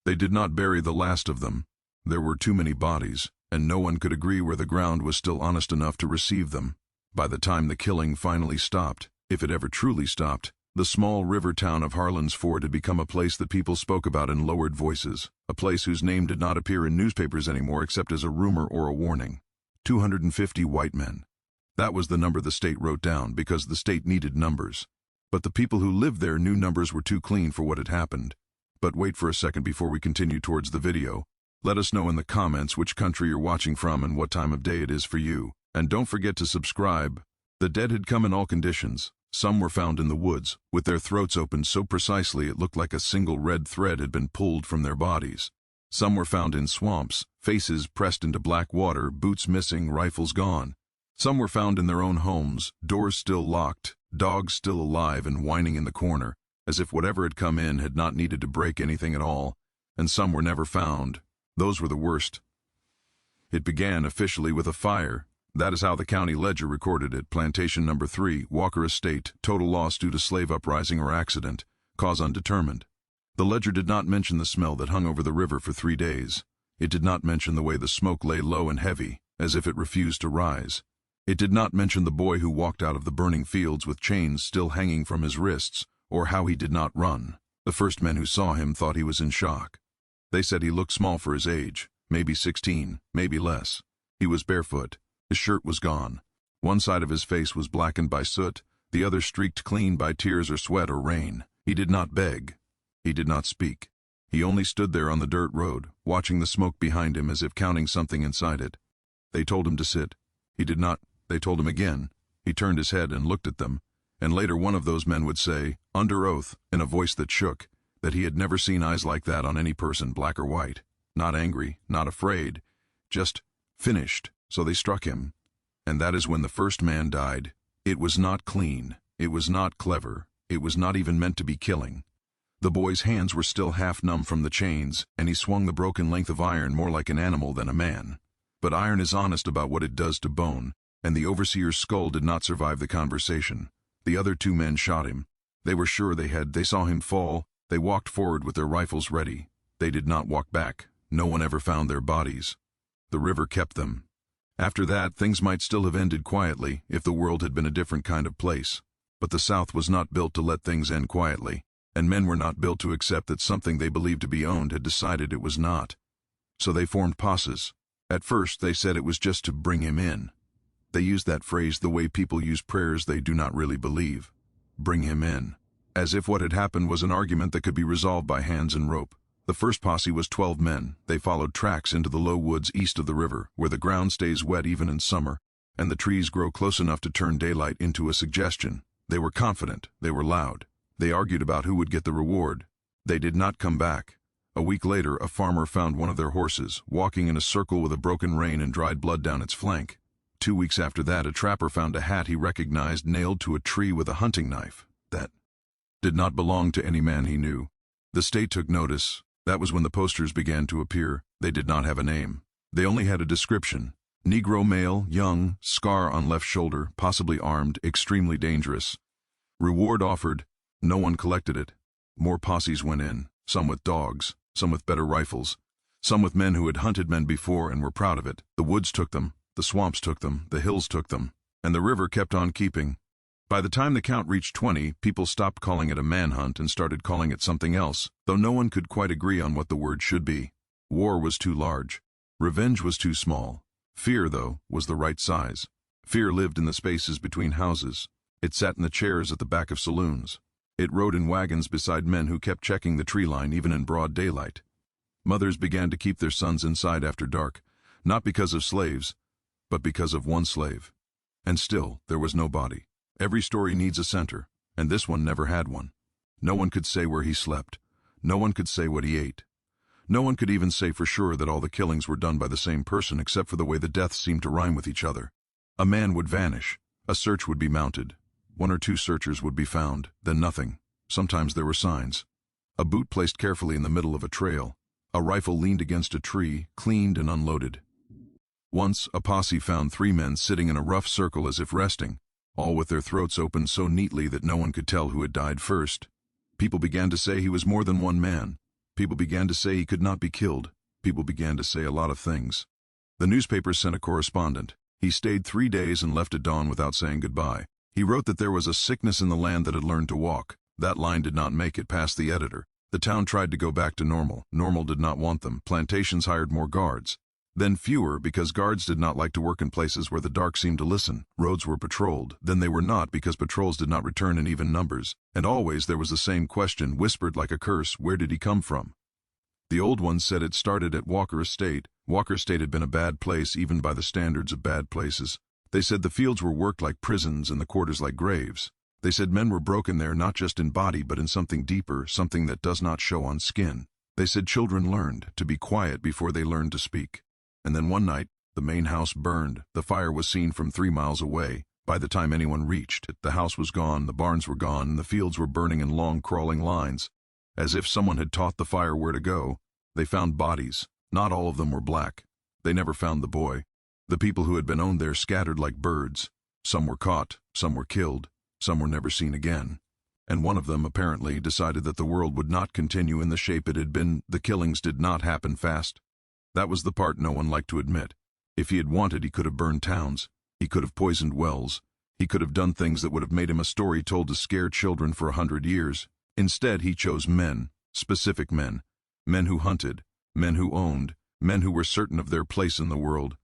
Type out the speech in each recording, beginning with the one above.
They did not bury the last of them. There were too many bodies, and no one could agree where the ground was still honest enough to receive them. By the time the killing finally stopped, if it ever truly stopped, the small river town of Harlan's Ford had become a place that people spoke about in lowered voices, a place whose name did not appear in newspapers anymore except as a rumor or a warning. 250 white men. That was the number the state wrote down because the state needed numbers. But the people who lived there knew numbers were too clean for what had happened. But wait for a second before we continue towards the video. Let us know in the comments which country you're watching from and what time of day it is for you. And don't forget to subscribe. The dead had come in all conditions. Some were found in the woods, with their throats opened so precisely it looked like a single red thread had been pulled from their bodies. Some were found in swamps, faces pressed into black water, boots missing, rifles gone. Some were found in their own homes, doors still locked, dogs still alive and whining in the corner, as if whatever had come in had not needed to break anything at all. And some were never found. Those were the worst. It began officially with a fire. That is how the county ledger recorded it. Plantation number 3, Walker Estate, total loss due to slave uprising or accident, cause undetermined. The ledger did not mention the smell that hung over the river for 3 days. It did not mention the way the smoke lay low and heavy, as if it refused to rise. It did not mention the boy who walked out of the burning fields with chains still hanging from his wrists, or how he did not run. The first men who saw him thought he was in shock. They said he looked small for his age, maybe 16, maybe less. He was barefoot. His shirt was gone. One side of his face was blackened by soot, the other streaked clean by tears or sweat or rain. He did not beg. He did not speak. He only stood there on the dirt road, watching the smoke behind him as if counting something inside it. They told him to sit. He did not. They told him again. He turned his head and looked at them, and later one of those men would say, under oath, in a voice that shook, that he had never seen eyes like that on any person, black or white. Not angry, not afraid, just finished. So they struck him. And that is when the first man died. It was not clean. It was not clever. It was not even meant to be killing. The boy's hands were still half numb from the chains, and he swung the broken length of iron more like an animal than a man. But iron is honest about what it does to bone, and the overseer's skull did not survive the conversation. The other 2 men shot him. They were sure they saw him fall. They walked forward with their rifles ready. They did not walk back. No one ever found their bodies. The river kept them. After that, things might still have ended quietly if the world had been a different kind of place. But the South was not built to let things end quietly, and men were not built to accept that something they believed to be owned had decided it was not. So they formed posses. At first, they said it was just to bring him in. They used that phrase the way people use prayers they do not really believe. Bring him in. As if what had happened was an argument that could be resolved by hands and rope. The first posse was 12 men. They followed tracks into the low woods east of the river, where the ground stays wet even in summer, and the trees grow close enough to turn daylight into a suggestion. They were confident. They were loud. They argued about who would get the reward. They did not come back. A week later, a farmer found one of their horses, walking in a circle with a broken rein and dried blood down its flank. 2 weeks after that, a trapper found a hat he recognized nailed to a tree with a hunting knife. That did not belong to any man he knew. The state took notice. That was when the posters began to appear. They did not have a name. They only had a description. Negro male, young, scar on left shoulder, possibly armed, extremely dangerous. Reward offered. No one collected it. More posses went in, some with dogs, some with better rifles, some with men who had hunted men before and were proud of it. The woods took them, the swamps took them, the hills took them, and the river kept on keeping. By the time the count reached 20, people stopped calling it a manhunt and started calling it something else, though no one could quite agree on what the word should be. War was too large. Revenge was too small. Fear, though, was the right size. Fear lived in the spaces between houses. It sat in the chairs at the back of saloons. It rode in wagons beside men who kept checking the tree line even in broad daylight. Mothers began to keep their sons inside after dark, not because of slaves, but because of one slave. And still, there was no body. Every story needs a center, and this one never had one. No one could say where he slept. No one could say what he ate. No one could even say for sure that all the killings were done by the same person except for the way the deaths seemed to rhyme with each other. A man would vanish. A search would be mounted. 1 or 2 searchers would be found, then nothing. Sometimes there were signs. A boot placed carefully in the middle of a trail. A rifle leaned against a tree, cleaned and unloaded. Once, a posse found 3 men sitting in a rough circle as if resting, all with their throats open so neatly that no one could tell who had died first. People began to say he was more than one man. People began to say he could not be killed. People began to say a lot of things. The newspapers sent a correspondent. He stayed 3 days and left at dawn without saying goodbye. He wrote that there was a sickness in the land that had learned to walk. That line did not make it past the editor. The town tried to go back to normal. Normal did not want them. Plantations hired more guards. Then fewer, because guards did not like to work in places where the dark seemed to listen. Roads were patrolled. Then they were not, because patrols did not return in even numbers. And always there was the same question, whispered like a curse: where did he come from? The old ones said it started at Walker Estate. Walker Estate had been a bad place, even by the standards of bad places. They said the fields were worked like prisons and the quarters like graves. They said men were broken there, not just in body but in something deeper, something that does not show on skin. They said children learned to be quiet before they learned to speak. And then one night, the main house burned. The fire was seen from 3 miles away. By the time anyone reached it, the house was gone, the barns were gone, and the fields were burning in long crawling lines. As if someone had taught the fire where to go. They found bodies. Not all of them were black. They never found the boy. The people who had been owned there scattered like birds. Some were caught, some were killed, some were never seen again. And one of them, apparently, decided that the world would not continue in the shape it had been. The killings did not happen fast. That was the part no one liked to admit. If he had wanted, he could have burned towns. He could have poisoned wells. He could have done things that would have made him a story told to scare children for 100 years. Instead, he chose men, specific men. Men who hunted, men who owned, men who were certain of their place in the world.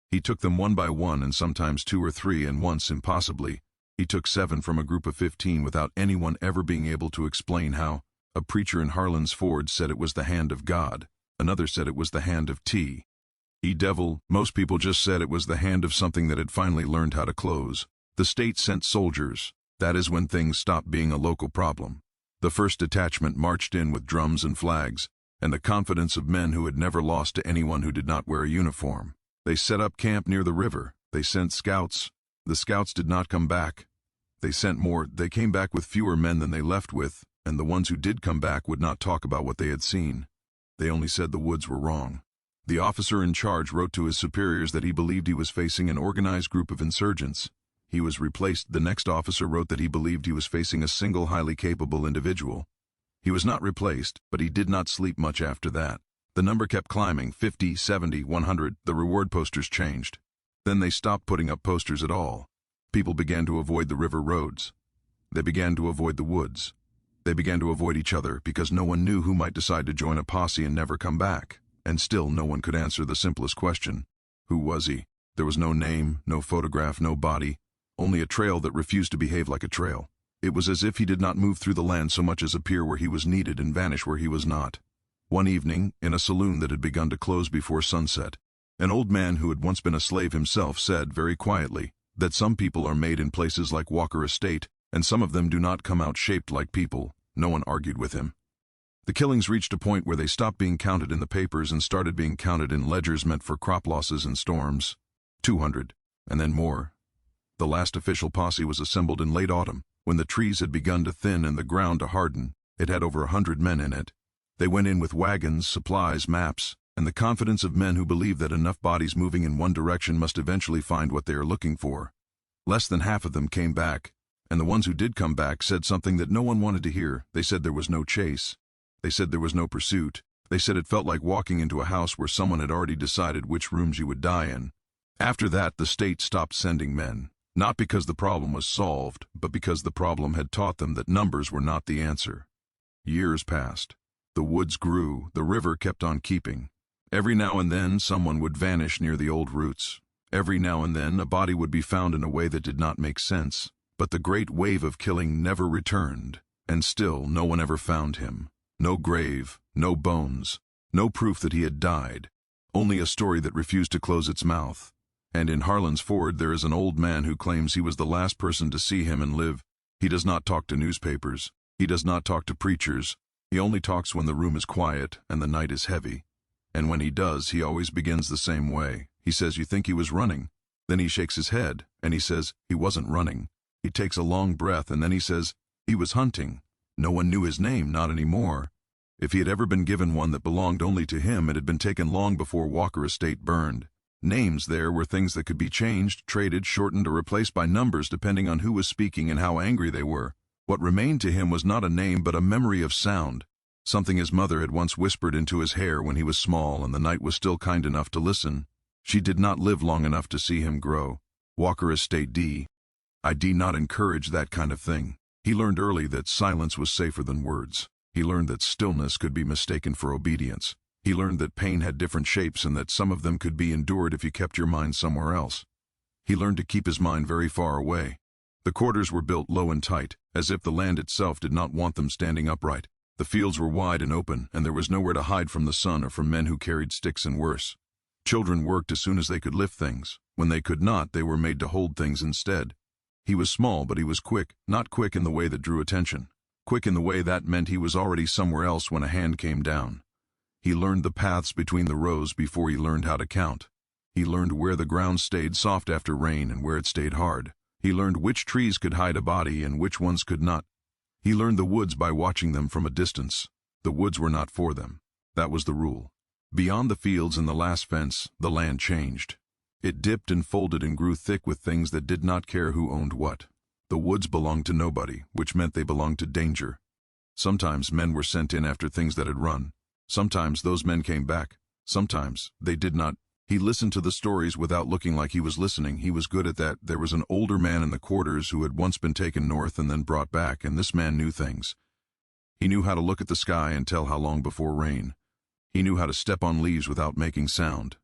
He took them one by one, and sometimes 2 or 3, and once, impossibly, he took 7 from a group of 15 without anyone ever being able to explain how. A preacher in Harlan's Ford said it was the hand of God. Another said it was the hand of devil. Most people just said it was the hand of something that had finally learned how to close. The state sent soldiers. That is when things stopped being a local problem. The first detachment marched in with drums and flags, and the confidence of men who had never lost to anyone who did not wear a uniform. They set up camp near the river. They sent scouts. The scouts did not come back. They sent more. They came back with fewer men than they left with, and the ones who did come back would not talk about what they had seen. They only said the woods were wrong. The officer in charge wrote to his superiors that he believed he was facing an organized group of insurgents. He was replaced. The next officer wrote that he believed he was facing a single highly capable individual. He was not replaced, but he did not sleep much after that. The number kept climbing, 50, 70, 100. The reward posters changed. Then they stopped putting up posters at all. People began to avoid the river roads. They began to avoid the woods. They began to avoid each other because no one knew who might decide to join a posse and never come back. And still no one could answer the simplest question. Who was he? There was no name, no photograph, no body, only a trail that refused to behave like a trail. It was as if he did not move through the land so much as appear where he was needed and vanish where he was not. One evening, in a saloon that had begun to close before sunset, an old man who had once been a slave himself said very quietly that some people are made in places like Walker Estate, and some of them do not come out shaped like people. No one argued with him. The killings reached a point where they stopped being counted in the papers and started being counted in ledgers meant for crop losses and storms. 200, and then more. The last official posse was assembled in late autumn, when the trees had begun to thin and the ground to harden. It had over 100 men in it. They went in with wagons, supplies, maps, and the confidence of men who believe that enough bodies moving in one direction must eventually find what they are looking for. Less than half of them came back, and the ones who did come back said something that no one wanted to hear. They said there was no chase. They said there was no pursuit. They said it felt like walking into a house where someone had already decided which rooms you would die in. After that, the state stopped sending men. Not because the problem was solved, but because the problem had taught them that numbers were not the answer. Years passed. The woods grew. The river kept on keeping. Every now and then, someone would vanish near the old roots. Every now and then, a body would be found in a way that did not make sense. But the great wave of killing never returned, and still no one ever found him. No grave, no bones, no proof that he had died. Only a story that refused to close its mouth. And in Harlan's Ford there is an old man who claims he was the last person to see him and live. He does not talk to newspapers. He does not talk to preachers. He only talks when the room is quiet and the night is heavy. And when he does, he always begins the same way. He says, "You think he was running?" Then he shakes his head, and he says, "He wasn't running." He takes a long breath, and then he says, "He was hunting." No one knew his name, not anymore. If he had ever been given one that belonged only to him, it had been taken long before Walker Estate burned. Names there were things that could be changed, traded, shortened, or replaced by numbers depending on who was speaking and how angry they were. What remained to him was not a name but a memory of sound. Something his mother had once whispered into his hair when he was small and the night was still kind enough to listen. She did not live long enough to see him grow. Walker Estate D. I do not encourage that kind of thing. He learned early that silence was safer than words. He learned that stillness could be mistaken for obedience. He learned that pain had different shapes and that some of them could be endured if you kept your mind somewhere else. He learned to keep his mind very far away. The quarters were built low and tight, as if the land itself did not want them standing upright. The fields were wide and open, and there was nowhere to hide from the sun or from men who carried sticks and worse. Children worked as soon as they could lift things. When they could not, they were made to hold things instead. He was small, but he was quick, not quick in the way that drew attention. Quick in the way that meant he was already somewhere else when a hand came down. He learned the paths between the rows before he learned how to count. He learned where the ground stayed soft after rain and where it stayed hard. He learned which trees could hide a body and which ones could not. He learned the woods by watching them from a distance. The woods were not for them. That was the rule. Beyond the fields and the last fence, the land changed. It dipped and folded and grew thick with things that did not care who owned what. The woods belonged to nobody, which meant they belonged to danger. Sometimes men were sent in after things that had run. Sometimes those men came back. Sometimes they did not. He listened to the stories without looking like he was listening. He was good at that. There was an older man in the quarters who had once been taken north and then brought back, and this man knew things. He knew how to look at the sky and tell how long before rain. He knew how to step on leaves without making sound.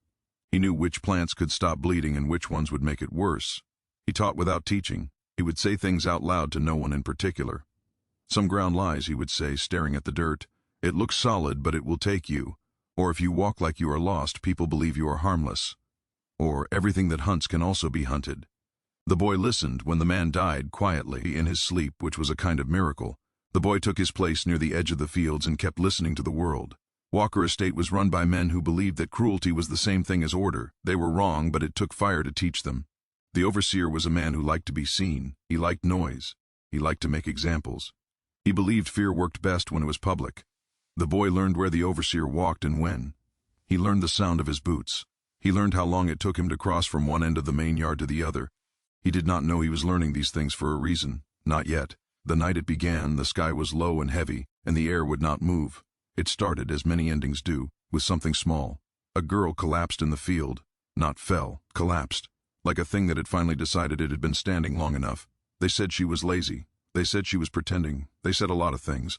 He knew which plants could stop bleeding and which ones would make it worse. He taught without teaching. He would say things out loud to no one in particular. Some ground lies, he would say, staring at the dirt. It looks solid, but it will take you. Or if you walk like you are lost, people believe you are harmless. Or everything that hunts can also be hunted. The boy listened when the man died quietly in his sleep, which was a kind of miracle. The boy took his place near the edge of the fields and kept listening to the world. Walker Estate was run by men who believed that cruelty was the same thing as order. They were wrong, but it took fire to teach them. The overseer was a man who liked to be seen. He liked noise. He liked to make examples. He believed fear worked best when it was public. The boy learned where the overseer walked and when. He learned the sound of his boots. He learned how long it took him to cross from one end of the main yard to the other. He did not know he was learning these things for a reason. Not yet. The night it began, the sky was low and heavy, and the air would not move. It started, as many endings do, with something small. A girl collapsed in the field. Not fell, collapsed. Like a thing that had finally decided it had been standing long enough. They said she was lazy. They said she was pretending. They said a lot of things.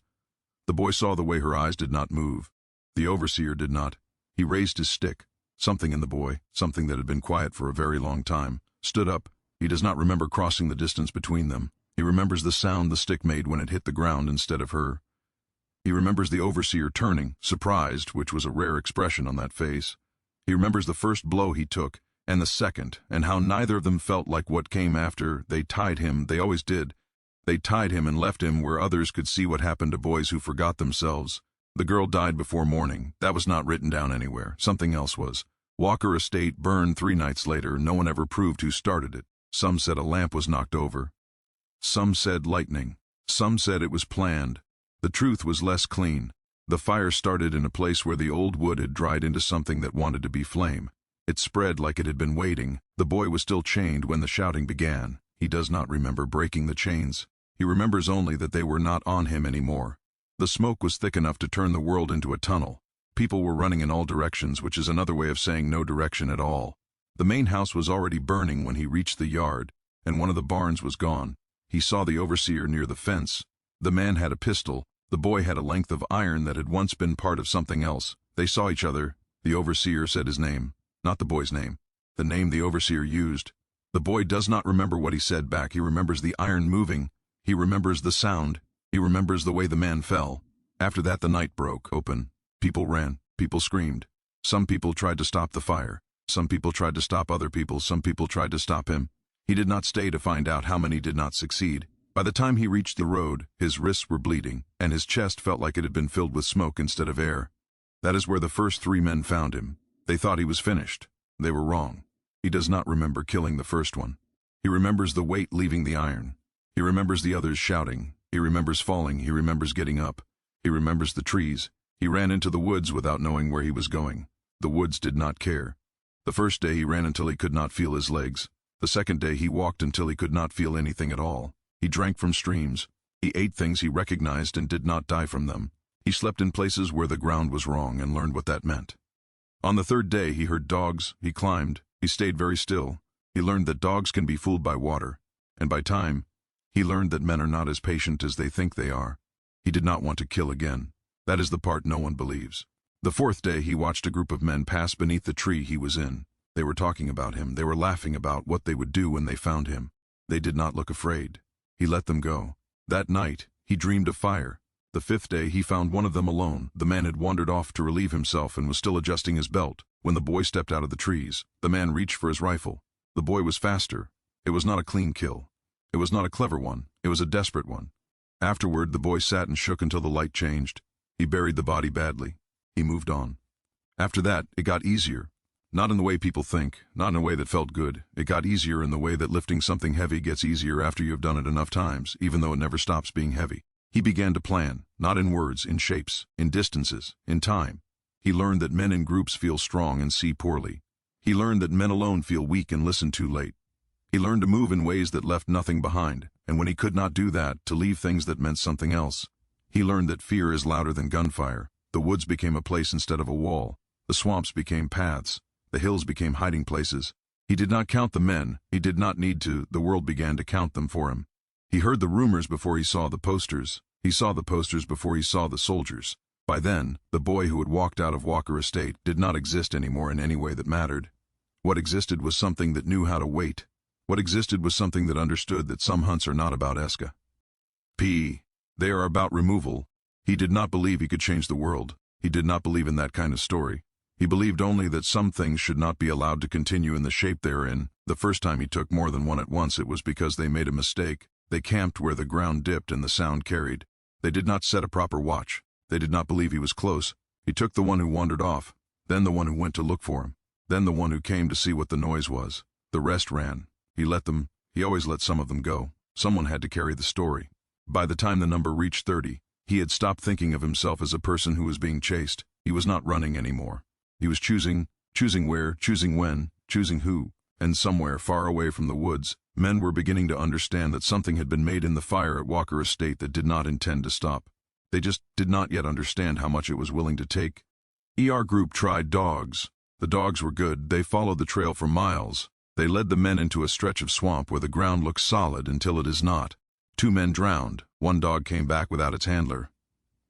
The boy saw the way her eyes did not move. The overseer did not. He raised his stick. Something in the boy, something that had been quiet for a very long time, stood up. He does not remember crossing the distance between them. He remembers the sound the stick made when it hit the ground instead of her. He remembers the overseer turning, surprised, which was a rare expression on that face. He remembers the first blow he took, and the second, and how neither of them felt like what came after. They tied him, they always did. They tied him and left him where others could see what happened to boys who forgot themselves. The girl died before morning. That was not written down anywhere. Something else was. Walker Estate burned 3 nights later. No one ever proved who started it. Some said a lamp was knocked over. Some said lightning. Some said it was planned. The truth was less clean. The fire started in a place where the old wood had dried into something that wanted to be flame. It spread like it had been waiting. The boy was still chained when the shouting began. He does not remember breaking the chains. He remembers only that they were not on him anymore. The smoke was thick enough to turn the world into a tunnel. People were running in all directions, which is another way of saying no direction at all. The main house was already burning when he reached the yard, and one of the barns was gone. He saw the overseer near the fence. The man had a pistol. The boy had a length of iron that had once been part of something else. They saw each other. The overseer said his name, not the boy's name. The name the overseer used. The boy does not remember what he said back. He remembers the iron moving. He remembers the sound. He remembers the way the man fell. After that, the night broke open. People ran. People screamed. Some people tried to stop the fire. Some people tried to stop other people. Some people tried to stop him. He did not stay to find out how many did not succeed. By the time he reached the road, his wrists were bleeding, and his chest felt like it had been filled with smoke instead of air. That is where the first 3 men found him. They thought he was finished. They were wrong. He does not remember killing the first one. He remembers the weight leaving the iron. He remembers the others shouting. He remembers falling. He remembers getting up. He remembers the trees. He ran into the woods without knowing where he was going. The woods did not care. The first day he ran until he could not feel his legs. The second day he walked until he could not feel anything at all. He drank from streams. He ate things he recognized and did not die from them. He slept in places where the ground was wrong and learned what that meant. On the third day, he heard dogs, he climbed, he stayed very still. He learned that dogs can be fooled by water, and by time, he learned that men are not as patient as they think they are. He did not want to kill again. That is the part no one believes. The fourth day, he watched a group of men pass beneath the tree he was in. They were talking about him. They were laughing about what they would do when they found him. They did not look afraid. He let them go. That night, he dreamed of fire. The fifth day, he found one of them alone. The man had wandered off to relieve himself and was still adjusting his belt when the boy stepped out of the trees. The man reached for his rifle. The boy was faster. It was not a clean kill. It was not a clever one. It was a desperate one. Afterward, the boy sat and shook until the light changed. He buried the body badly. He moved on. After that, it got easier. Not in the way people think, not in a way that felt good. It got easier in the way that lifting something heavy gets easier after you have done it enough times, even though it never stops being heavy. He began to plan, not in words, in shapes, in distances, in time. He learned that men in groups feel strong and see poorly. He learned that men alone feel weak and listen too late. He learned to move in ways that left nothing behind, and when he could not do that, to leave things that meant something else. He learned that fear is louder than gunfire. The woods became a place instead of a wall. The swamps became paths. The hills became hiding places. He did not count the men. He did not need to. The world began to count them for him. He heard the rumors before he saw the posters. He saw the posters before he saw the soldiers. By then, the boy who had walked out of Walker Estate did not exist anymore in any way that mattered. What existed was something that knew how to wait. What existed was something that understood that some hunts are not about Eska. They are about removal. He did not believe he could change the world. He did not believe in that kind of story. He believed only that some things should not be allowed to continue in the shape they are in. The first time he took more than one at once, it was because they made a mistake. They camped where the ground dipped and the sound carried. They did not set a proper watch. They did not believe he was close. He took the one who wandered off, then the one who went to look for him, then the one who came to see what the noise was. The rest ran. He always let some of them go. Someone had to carry the story. By the time the number reached 30, he had stopped thinking of himself as a person who was being chased. He was not running anymore. He was choosing where, choosing when, choosing who, and somewhere far away from the woods, men were beginning to understand that something had been made in the fire at Walker Estate that did not intend to stop. They just did not yet understand how much it was willing to take. ER Group tried dogs. The dogs were good. They followed the trail for miles. They led the men into a stretch of swamp where the ground looks solid until it is not. 2 men drowned. 1 dog came back without its handler.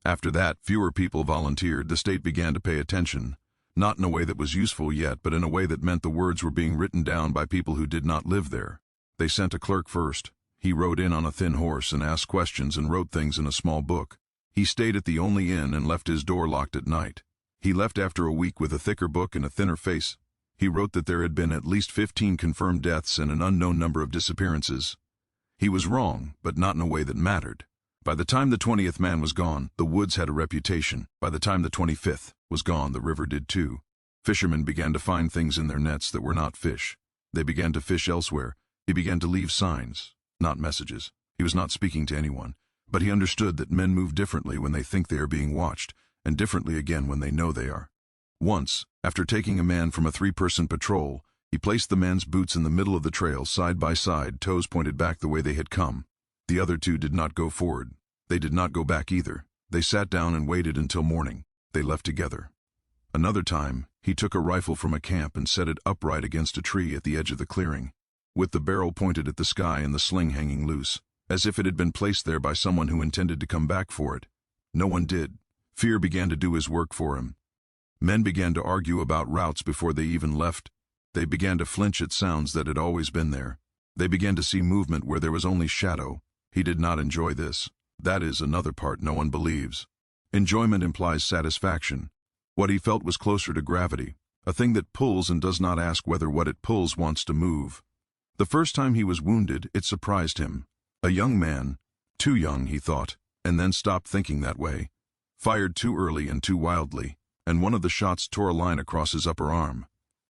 After that, fewer people volunteered. The state began to pay attention. Not in a way that was useful yet, but in a way that meant the words were being written down by people who did not live there. They sent a clerk first. He rode in on a thin horse and asked questions and wrote things in a small book. He stayed at the only inn and left his door locked at night. He left after a week with a thicker book and a thinner face. He wrote that there had been at least 15 confirmed deaths and an unknown number of disappearances. He was wrong, but not in a way that mattered. By the time the 20th man was gone, the woods had a reputation. By the time the 25th was gone, the river did too. Fishermen began to find things in their nets that were not fish. They began to fish elsewhere. He began to leave signs, not messages. He was not speaking to anyone, but he understood that men move differently when they think they are being watched, and differently again when they know they are. Once, after taking a man from a 3-person patrol, he placed the man's boots in the middle of the trail, side by side, toes pointed back the way they had come. The other 2 did not go forward. They did not go back either. They sat down and waited until morning. They left together. Another time, he took a rifle from a camp and set it upright against a tree at the edge of the clearing, with the barrel pointed at the sky and the sling hanging loose, as if it had been placed there by someone who intended to come back for it. No one did. Fear began to do his work for him. Men began to argue about routes before they even left. They began to flinch at sounds that had always been there. They began to see movement where there was only shadow. He did not enjoy this. That is another part no one believes. Enjoyment implies satisfaction. What he felt was closer to gravity, a thing that pulls and does not ask whether what it pulls wants to move. The first time he was wounded, it surprised him. A young man, too young, he thought, and then stopped thinking that way. Fired too early and too wildly, and one of the shots tore a line across his upper arm.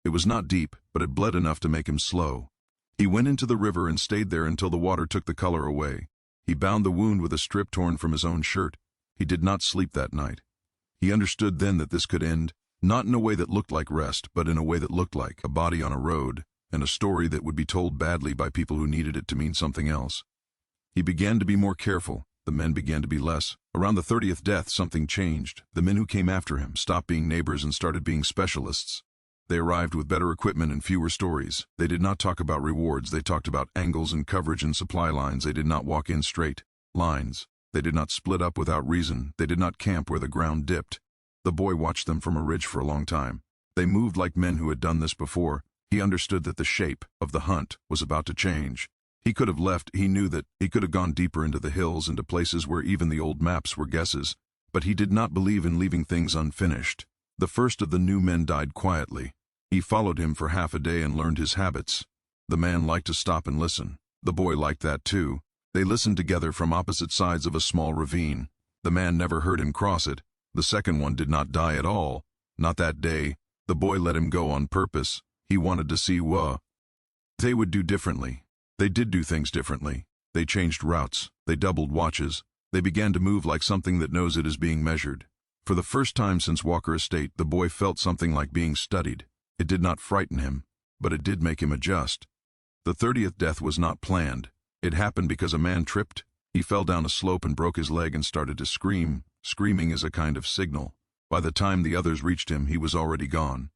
It was not deep, but it bled enough to make him slow. He went into the river and stayed there until the water took the color away. He bound the wound with a strip torn from his own shirt. He did not sleep that night. He understood then that this could end, not in a way that looked like rest, but in a way that looked like a body on a road, and a story that would be told badly by people who needed it to mean something else. He began to be more careful. The the men began to be less. Around the 30th death, something changed. The men who came after him stopped being neighbors and started being specialists. They arrived with better equipment and fewer stories. They did not talk about rewards. They talked about angles and coverage and supply lines. They did not walk in straight lines. They did not split up without reason. They did not camp where the ground dipped. The boy watched them from a ridge for a long time. They moved like men who had done this before. He understood that the shape of the hunt was about to change. He could have left. He knew that he could have gone deeper into the hills, into places where even the old maps were guesses. But he did not believe in leaving things unfinished. The first of the new men died quietly. He followed him for half a day and learned his habits. The man liked to stop and listen. The boy liked that too. They listened together from opposite sides of a small ravine. The man never heard him cross it. The second one did not die at all. Not that day. The boy let him go on purpose. He wanted to see what they would do differently. They did do things differently. They changed routes. They doubled watches. They began to move like something that knows it is being measured. For the first time since Walker Estate, the boy felt something like being studied. It did not frighten him, but it did make him adjust. The 30th death was not planned. It happened because a man tripped. He fell down a slope and broke his leg and started to scream. Screaming is a kind of signal. By the time the others reached him, he was already gone.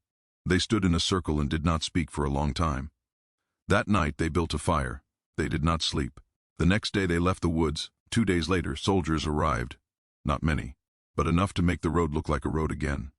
They stood in a circle and did not speak for a long time. That night they built a fire. They did not sleep. The next day they left the woods. 2 days later, soldiers arrived. Not many, but enough to make the road look like a road again.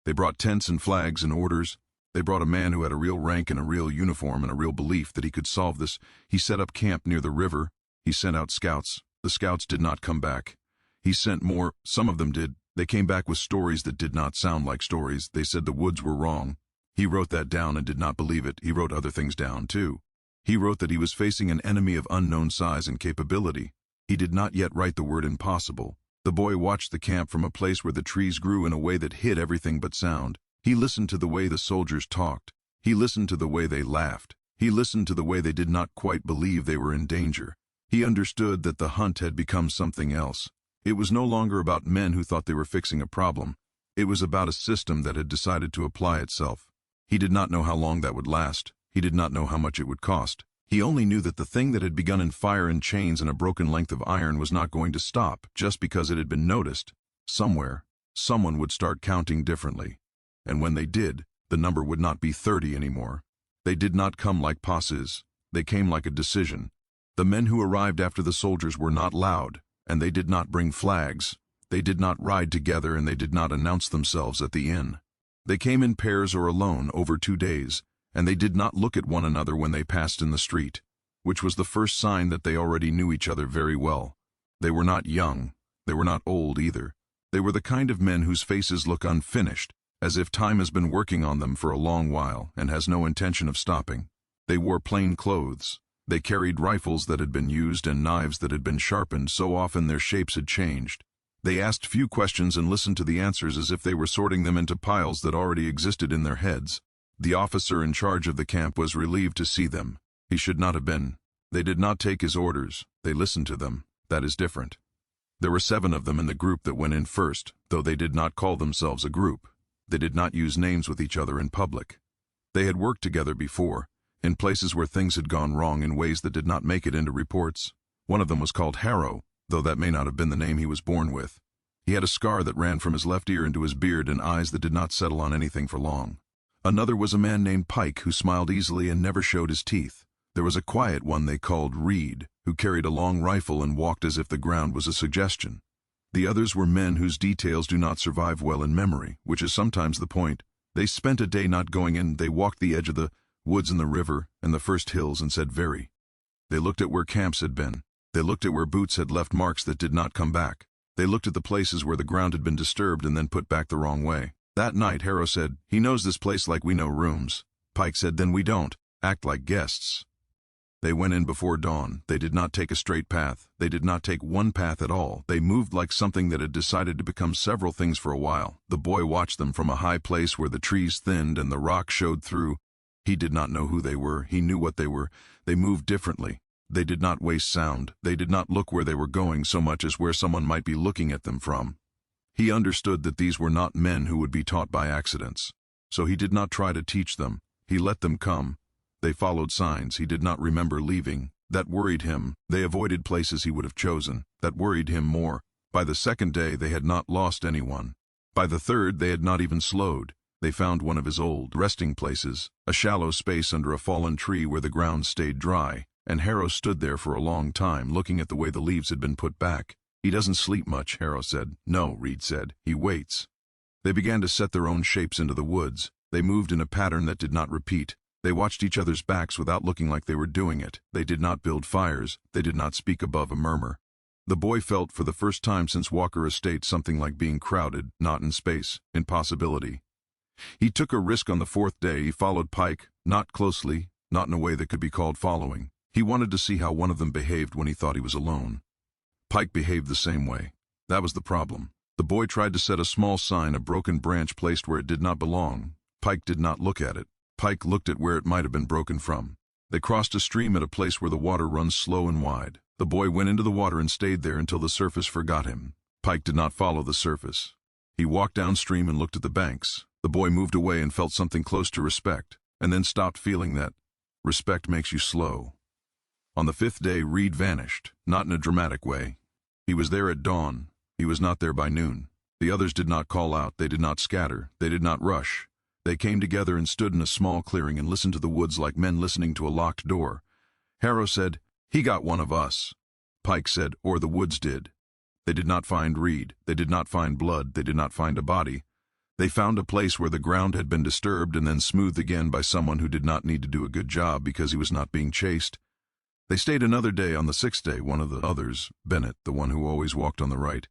They brought tents and flags and orders. They brought a man who had a real rank and a real uniform and a real belief that he could solve this. He set up camp near the river. He sent out scouts. The scouts did not come back. He sent more. Some of them did. They came back with stories that did not sound like stories. They said the woods were wrong. He wrote that down and did not believe it. He wrote other things down, too. He wrote that he was facing an enemy of unknown size and capability. He did not yet write the word impossible. The boy watched the camp from a place where the trees grew in a way that hid everything but sound. He listened to the way the soldiers talked. He listened to the way they laughed. He listened to the way they did not quite believe they were in danger. He understood that the hunt had become something else. It was no longer about men who thought they were fixing a problem. It was about a system that had decided to apply itself. He did not know how long that would last. He did not know how much it would cost. He only knew that the thing that had begun in fire and chains and a broken length of iron was not going to stop just because it had been noticed. Somewhere, someone would start counting differently. And when they did, the number would not be 30 anymore. They did not come like passes. They came like a decision. The men who arrived after the soldiers were not loud, and they did not bring flags. They did not ride together, and they did not announce themselves at the inn. They came in pairs or alone over 2 days, and they did not look at one another when they passed in the street, which was the first sign that they already knew each other very well. They were not young. They were not old either. They were the kind of men whose faces look unfinished, as if time has been working on them for a long while and has no intention of stopping. They wore plain clothes. They carried rifles that had been used and knives that had been sharpened so often their shapes had changed. They asked few questions and listened to the answers as if they were sorting them into piles that already existed in their heads. The officer in charge of the camp was relieved to see them. He should not have been. They did not take his orders. They listened to them. That is different. There were 7 of them in the group that went in first, though they did not call themselves a group. They did not use names with each other in public. They had worked together before, in places where things had gone wrong in ways that did not make it into reports. One of them was called Harrow, though that may not have been the name he was born with. He had a scar that ran from his left ear into his beard and eyes that did not settle on anything for long. Another was a man named Pike who smiled easily and never showed his teeth. There was a quiet one they called Reed, who carried a long rifle and walked as if the ground was a suggestion. The others were men whose details do not survive well in memory, which is sometimes the point. They spent a day not going in. They walked the edge of the woods and the river and the first hills and said very. They looked at where camps had been. They looked at where boots had left marks that did not come back. They looked at the places where the ground had been disturbed and then put back the wrong way. That night, Harrow said, "He knows this place like we know rooms." Pike said, "Then we don't. Act like guests." They went in before dawn. They did not take a straight path. They did not take one path at all. They moved like something that had decided to become several things for a while. The boy watched them from a high place where the trees thinned and the rock showed through. He did not know who they were. He knew what they were. They moved differently. They did not waste sound. They did not look where they were going so much as where someone might be looking at them from. He understood that these were not men who would be taught by accidents. So he did not try to teach them. He let them come. They followed signs. He did not remember leaving. That worried him. They avoided places he would have chosen. That worried him more. By the second day, they had not lost anyone. By the third, they had not even slowed. They found one of his old resting places, a shallow space under a fallen tree where the ground stayed dry, and Harrow stood there for a long time, looking at the way the leaves had been put back. "He doesn't sleep much," Harrow said. "No," Reed said. "He waits." They began to set their own shapes into the woods. They moved in a pattern that did not repeat. They watched each other's backs without looking like they were doing it. They did not build fires. They did not speak above a murmur. The boy felt for the first time since Walker Estate something like being crowded, not in space, in possibility. He took a risk on the fourth day. He followed Pike, not closely, not in a way that could be called following. He wanted to see how one of them behaved when he thought he was alone. Pike behaved the same way. That was the problem. The boy tried to set a small sign, a broken branch placed where it did not belong. Pike did not look at it. Pike looked at where it might have been broken from. They crossed a stream at a place where the water runs slow and wide. The boy went into the water and stayed there until the surface forgot him. Pike did not follow the surface. He walked downstream and looked at the banks. The boy moved away and felt something close to respect, and then stopped feeling that. Respect makes you slow. On the fifth day, Reed vanished, not in a dramatic way. He was there at dawn. He was not there by noon. The others did not call out. They did not scatter. They did not rush. They came together and stood in a small clearing and listened to the woods like men listening to a locked door. Harrow said, "He got one of us." Pike said, "Or the woods did." They did not find Reed. They did not find blood. They did not find a body. They found a place where the ground had been disturbed and then smoothed again by someone who did not need to do a good job because he was not being chased. They stayed another day. On the sixth day, one of the others, Bennett, the one who always walked on the right,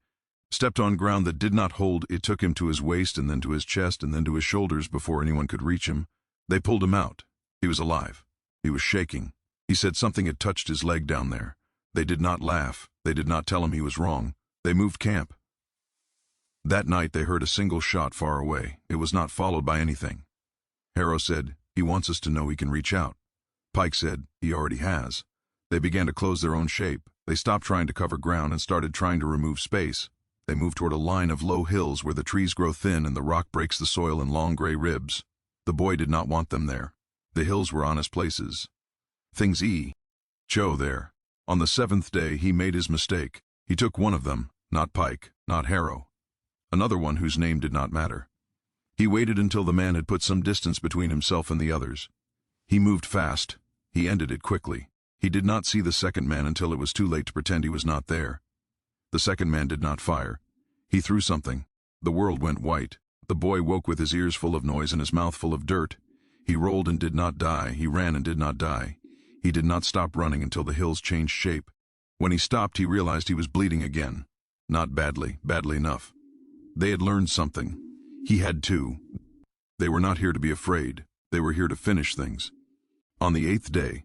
stepped on ground that did not hold. It took him to his waist and then to his chest and then to his shoulders before anyone could reach him. They pulled him out. He was alive. He was shaking. He said something had touched his leg down there. They did not laugh. They did not tell him he was wrong. They moved camp. That night they heard a single shot far away. It was not followed by anything. Harrow said, "He wants us to know he can reach out." Pike said, "He already has." They began to close their own shape. They stopped trying to cover ground and started trying to remove space. They moved toward a line of low hills where the trees grow thin and the rock breaks the soil in long gray ribs. The boy did not want them there. The hills were honest places. Things Joe there. On the seventh day he made his mistake. He took one of them, not Pike, not Harrow. Another one whose name did not matter. He waited until the man had put some distance between himself and the others. He moved fast. He ended it quickly. He did not see the second man until it was too late to pretend he was not there. The second man did not fire. He threw something. The world went white. The boy woke with his ears full of noise and his mouth full of dirt. He rolled and did not die. He ran and did not die. He did not stop running until the hills changed shape. When he stopped, he realized he was bleeding again. Not badly, badly enough. They had learned something. He had too. They were not here to be afraid. They were here to finish things. On the eighth day,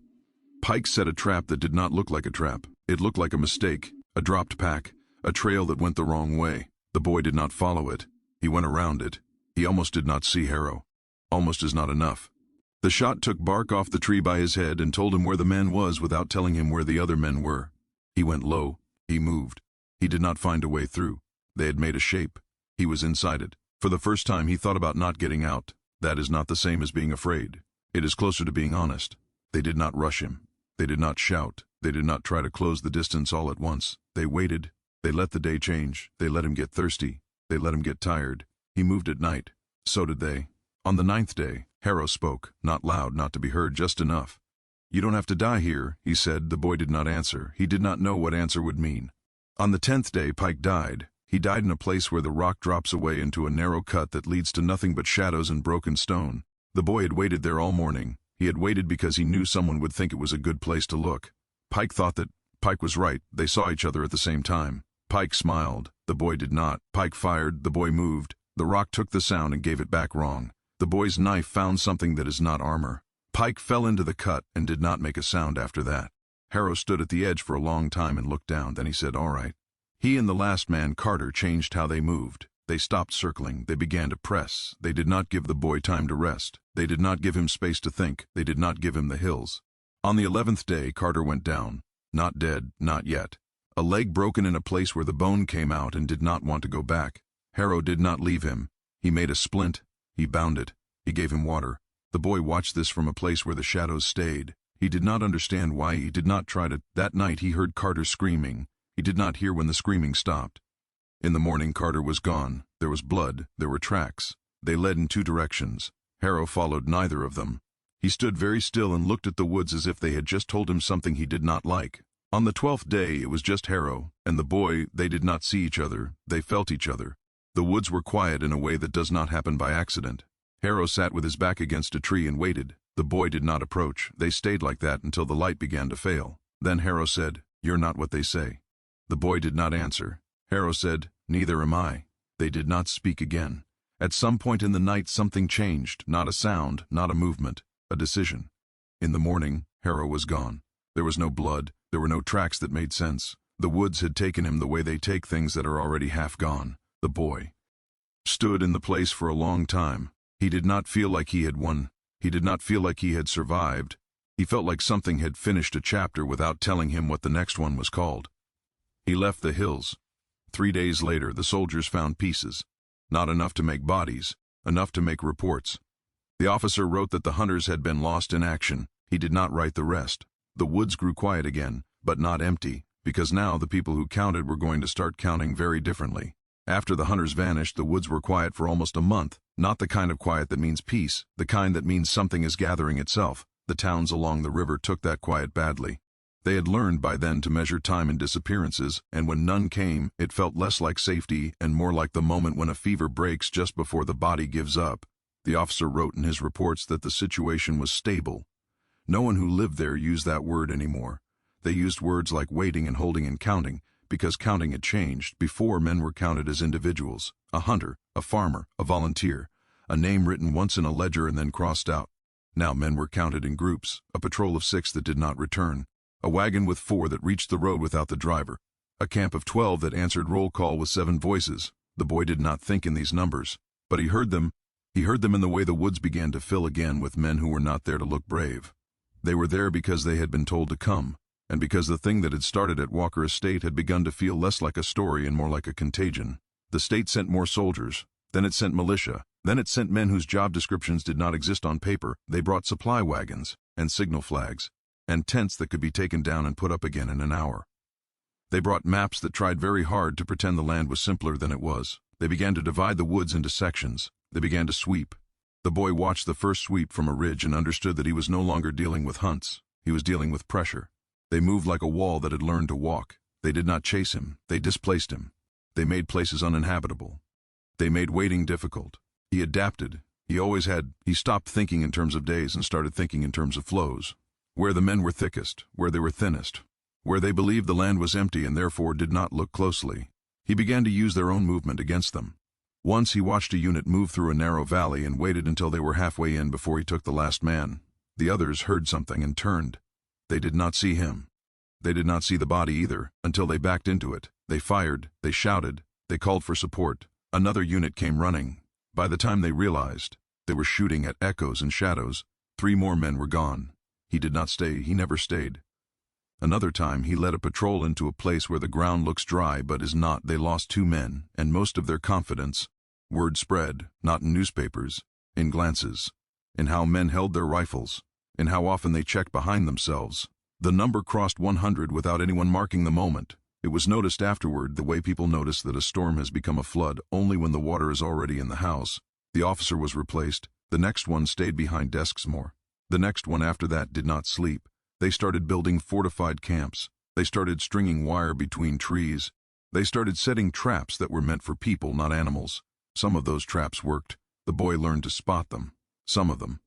Pike set a trap that did not look like a trap. It looked like a mistake, a dropped pack, a trail that went the wrong way. The boy did not follow it. He went around it. He almost did not see Harrow. Almost is not enough. The shot took bark off the tree by his head and told him where the man was without telling him where the other men were. He went low. He moved. He did not find a way through. They had made a shape. He was inside it. For the first time he thought about not getting out. That is not the same as being afraid. It is closer to being honest. They did not rush him. They did not shout. They did not try to close the distance all at once. They waited. They let the day change. They let him get thirsty. They let him get tired. He moved at night. So did they. On the ninth day, Harrow spoke, not loud, not to be heard, just enough. "You don't have to die here," he said. The boy did not answer. He did not know what answer would mean. On the 10th day, Pike died. He died in a place where the rock drops away into a narrow cut that leads to nothing but shadows and broken stone. The boy had waited there all morning. He had waited because he knew someone would think it was a good place to look. Pike thought that. Pike was right. They saw each other at the same time. Pike smiled. The boy did not. Pike fired. The boy moved. The rock took the sound and gave it back wrong. The boy's knife found something that is not armor. Pike fell into the cut and did not make a sound after that. Harrow stood at the edge for a long time and looked down. Then he said, "All right." He and the last man, Carter, changed how they moved. They stopped circling. They began to press. They did not give the boy time to rest. They did not give him space to think. They did not give him the hills. On the 11th day, Carter went down. Not dead, not yet. A leg broken in a place where the bone came out and did not want to go back. Harrow did not leave him. He made a splint. He bound it. He gave him water. The boy watched this from a place where the shadows stayed. He did not understand why. He did not try to. That night he heard Carter screaming. He did not hear when the screaming stopped. In the morning, Carter was gone. There was blood. There were tracks. They led in two directions. Harrow followed neither of them. He stood very still and looked at the woods as if they had just told him something he did not like. On the 12th day, it was just Harrow and the boy. They did not see each other. They felt each other. The woods were quiet in a way that does not happen by accident. Harrow sat with his back against a tree and waited. The boy did not approach. They stayed like that until the light began to fail. Then Harrow said, "You're not what they say." The boy did not answer. Harrow said, "Neither am I." They did not speak again. At some point in the night something changed, not a sound, not a movement, a decision. In the morning, Harrow was gone. There was no blood, there were no tracks that made sense. The woods had taken him the way they take things that are already half gone. The boy stood in the place for a long time. He did not feel like he had won. He did not feel like he had survived. He felt like something had finished a chapter without telling him what the next one was called. He left the hills. 3 days later, the soldiers found pieces. Not enough to make bodies, enough to make reports. The officer wrote that the hunters had been lost in action. He did not write the rest. The woods grew quiet again, but not empty, because now the people who counted were going to start counting very differently. After the hunters vanished, the woods were quiet for almost a month, not the kind of quiet that means peace, the kind that means something is gathering itself. The towns along the river took that quiet badly. They had learned by then to measure time in disappearances, and when none came, it felt less like safety and more like the moment when a fever breaks just before the body gives up. The officer wrote in his reports that the situation was stable. No one who lived there used that word anymore. They used words like waiting and holding and counting, because counting had changed. Before, men were counted as individuals, a hunter, a farmer, a volunteer, a name written once in a ledger and then crossed out. Now men were counted in groups, a patrol of 6 that did not return, a wagon with 4 that reached the road without the driver, a camp of 12 that answered roll call with 7 voices. The boy did not think in these numbers, but he heard them. He heard them in the way the woods began to fill again with men who were not there to look brave. They were there because they had been told to come, and because the thing that had started at Walker Estate had begun to feel less like a story and more like a contagion. The state sent more soldiers, then it sent militia, then it sent men whose job descriptions did not exist on paper. They brought supply wagons, and signal flags, and tents that could be taken down and put up again in an hour. They brought maps that tried very hard to pretend the land was simpler than it was. They began to divide the woods into sections. They began to sweep. The boy watched the first sweep from a ridge and understood that he was no longer dealing with hunts. He was dealing with pressure. They moved like a wall that had learned to walk. They did not chase him. They displaced him. They made places uninhabitable. They made waiting difficult. He adapted. He always had. He stopped thinking in terms of days and started thinking in terms of flows. Where the men were thickest, where they were thinnest, where they believed the land was empty and therefore did not look closely. He began to use their own movement against them. Once he watched a unit move through a narrow valley and waited until they were halfway in before he took the last man. The others heard something and turned. They did not see him. They did not see the body either, until they backed into it. They fired, they shouted, they called for support. Another unit came running. By the time they realized, they were shooting at echoes and shadows. 3 more men were gone. He did not stay. He never stayed. Another time he led a patrol into a place where the ground looks dry but is not. They lost 2 men, and most of their confidence. Word spread, not in newspapers, in glances, in how men held their rifles, in how often they checked behind themselves. The number crossed 100 without anyone marking the moment. It was noticed afterward, the way people notice that a storm has become a flood only when the water is already in the house. The officer was replaced. The next one stayed behind desks more. The next one after that did not sleep. They started building fortified camps. They started stringing wire between trees. They started setting traps that were meant for people, not animals. Some of those traps worked. The boy learned to spot them. Some of them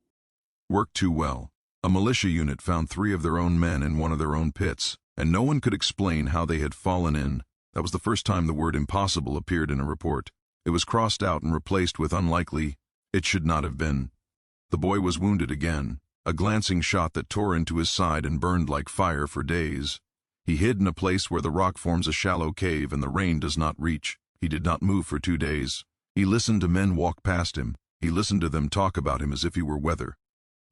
worked too well. A militia unit found 3 of their own men in one of their own pits, and no one could explain how they had fallen in. That was the first time the word impossible appeared in a report. It was crossed out and replaced with unlikely. It should not have been. The boy was wounded again, a glancing shot that tore into his side and burned like fire for days. He hid in a place where the rock forms a shallow cave and the rain does not reach. He did not move for 2 days. He listened to men walk past him. He listened to them talk about him as if he were weather.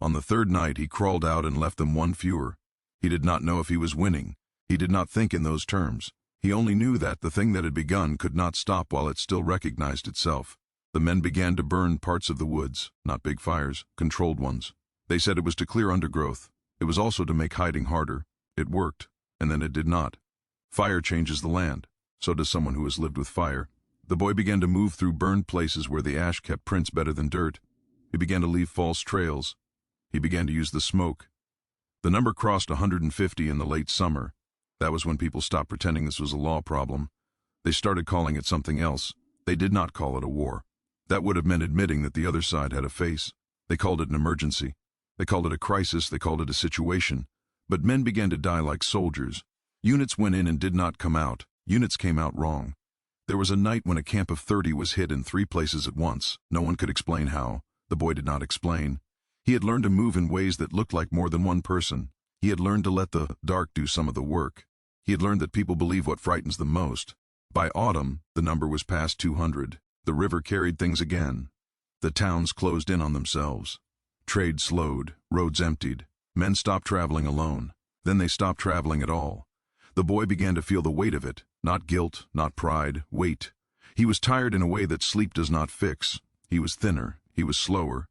On the 3rd night he crawled out and left them 1 fewer. He did not know if he was winning. He did not think in those terms. He only knew that the thing that had begun could not stop while it still recognized itself. The men began to burn parts of the woods, not big fires, controlled ones. They said it was to clear undergrowth. It was also to make hiding harder. It worked, and then it did not. Fire changes the land. So does someone who has lived with fire. The boy began to move through burned places where the ash kept prints better than dirt. He began to leave false trails. He began to use the smoke. The number crossed 150 in the late summer. That was when people stopped pretending this was a law problem. They started calling it something else. They did not call it a war. That would have meant admitting that the other side had a face. They called it an emergency. They called it a crisis. They called it a situation. But men began to die like soldiers. Units went in and did not come out. Units came out wrong. There was a night when a camp of 30 was hit in 3 places at once. No one could explain how. The boy did not explain. He had learned to move in ways that looked like more than one person. He had learned to let the dark do some of the work. He had learned that people believe what frightens them most. By autumn, the number was past 200. The river carried things again. The towns closed in on themselves. Trade slowed. Roads emptied. Men stopped traveling alone. Then they stopped traveling at all. The boy began to feel the weight of it. Not guilt, not pride, weight. He was tired in a way that sleep does not fix. He was thinner. He was slower.